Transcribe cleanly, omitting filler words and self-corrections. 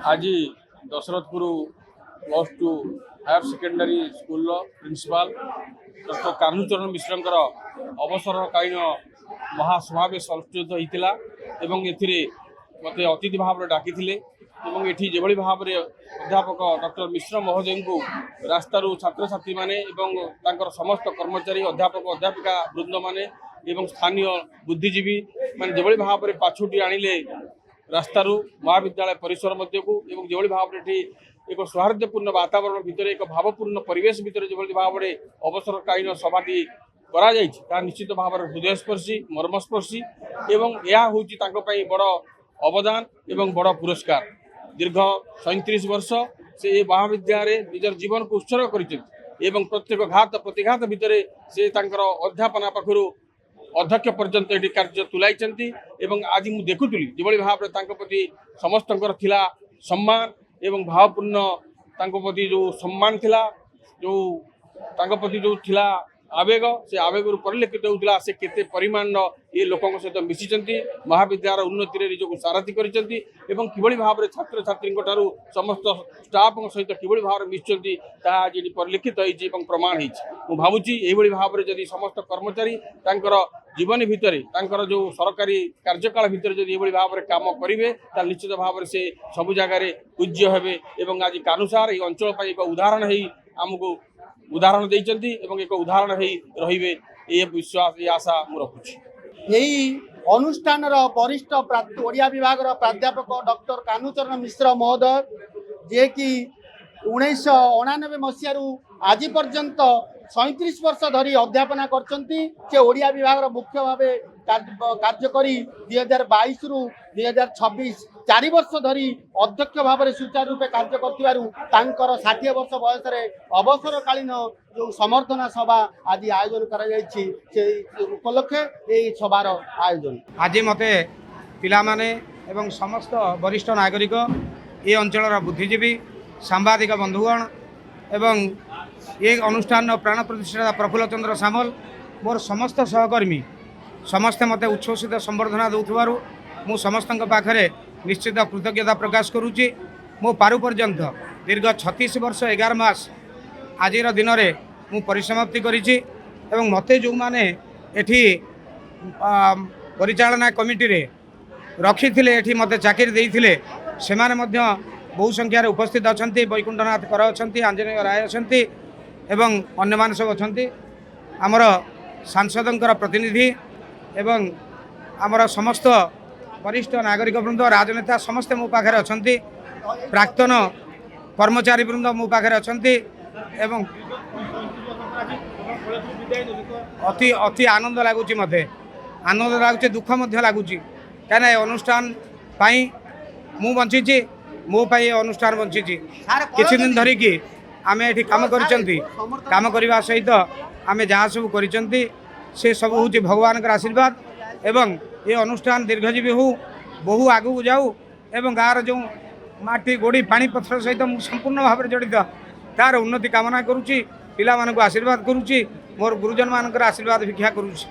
आज Dasharathpur +2 higher secondary school principal doctor Kanhucharan Mishra अवसरकालीन महासमावेश अनुष्ठित होता है। मत अतिथि भाव में डाकी ये जो भाव में अध्यापक डॉक्टर मिश्र महोदय को रास्तारू छात्र छात्री माने समस्त कर्मचारी अध्यापक अध्यापिका वृंद माने स्थानीय बुद्धिजीवी मान जो भाव में पाछुटी आणिले रास्तारू महाविद्यालय परिसर मध्य को जो भाव में एक सौहार्दपूर्ण वातावरण भितर एक भावपूर्ण परिवेश भितर जो भाव में अवसरकालीन सभाटी करा निश्चित भाव में हृदयस्पर्शी मर्मस्पर्शी यह हूँ बड़ अवदान एवं बड़ पुरस्कार। दीर्घ 37 वर्ष से ये महाविद्यालय निजर जीवन को उत्सर्ग कर प्रत्येक घात प्रतिघात भितर से अध्यापना पाखु अध्यक्ष पर्यंत ये कार्य तुलाई आज मुझे देखुली जो भाव में प्रति समस्त सम्मान एवं भावपूर्ण प्रति जो सम्मान थिला जो प्रति जो थिला आवेग से आवेग परिलक्षित होता से केते परिमाण ये लोकों सहित मिशिचंती महाविद्यालय उन्नति निजक सारथी करिसेंती एवं किभली भाव में छात्र छात्री समस्त स्टाफ सहित किभली भाव में मिशुचंती आज परिलक्षित होइछि एवं प्रमाण होइछि। मु भाबुछि एभली भाव में जदि समस्त कर्मचारी तांकर जीवन भितर तांकर जो सरकारी कार्यकाल भितर जदि एभली भाव में काम करेंगे ताल निश्चित भाव में से सब जगार पूज्य हेबे एवं आज कानुसार ये अंचल पर एक उदाहरण है आमको उदाहरण देइचंती एवं एक उदाहरण रहिबे ये विश्वास ये आशा मु रखुछि। यही अनुष्ठान वरिष्ठ ओडिया विभाग प्राध्यापक डॉक्टर कान्हूचरण मिश्र महोदय जे कि 1999 मसीह आज पर्यंत 37 वर्ष धरी अध्यापना करछंती ओडिया विभाग मुख्य भाव कार्य करी 2022 रु 2026 4 वर्ष धरी अध्यक्ष भाव में सुचारू रूपे कार्य कर 60 वर्ष बयस अवसरकालीन जो समर्थना सभा आज आयोजन कर उपलक्षे सभार आयोजन आज मते पिला माने एवं समस्त वरिष्ठ नागरिक ये अंचल बुद्धिजीवी सांबादिक बंधुगण एवं ये अनुष्ठान प्राण प्रतिष्ठा प्रफुल्ल चंद्र सामल मोर समस्त सहकर्मी समस्ते मते उच्छ्वसित संबर्धना दौथबारु मु समस्त पाखरे निश्चित कृतज्ञता प्रकाश करुच्ची। मो पारु पर्यंत दीर्घ 36 वर्ष 11 मास आज दिन में मु परिसमाप्ति करिछि एवं मते जो माने एठी परिचालना कमिटी रे रखी थिले एठी मते चाकरी देइथिले से माने मध्य बहु संख्यार उपस्थित अछंती वैकुंठनाथ कर अछंती आंजनेय राय अछंती एवं अन्य मान सब अछंती आमर सांसदंकर प्रतिनिधि एवं आमर समस्त वरिष्ठ नागरिक वृंद राजनेता समस्ते मो पाखे अछंती प्राक्तन कर्मचारी वृंद मो पाखे अछंती एवं अति अति आनंद लगुच मते आनंद लगुच दुख मध्य लगुच कहीं अनुष्ठान पाई मु बंची मो पाई अनुष्ठान बंची किछि दिन धरिकी आम ये कम काम करने सहित आम जहाँ सब करिसेंती से सब हूँ भगवान का आशीर्वाद एवं ये अनुष्ठान दीर्घजीवी हो बहु आगू जाऊ एवं गाँव जो माटी गोड़ी पानी पथर सहित संपूर्ण भाव में जड़ित तार उन्नति कामना करुच्ची पिला मानक आशीर्वाद करुच्ची मोर गुरुजन मान आशीर्वाद भिक्षा करुच्ची।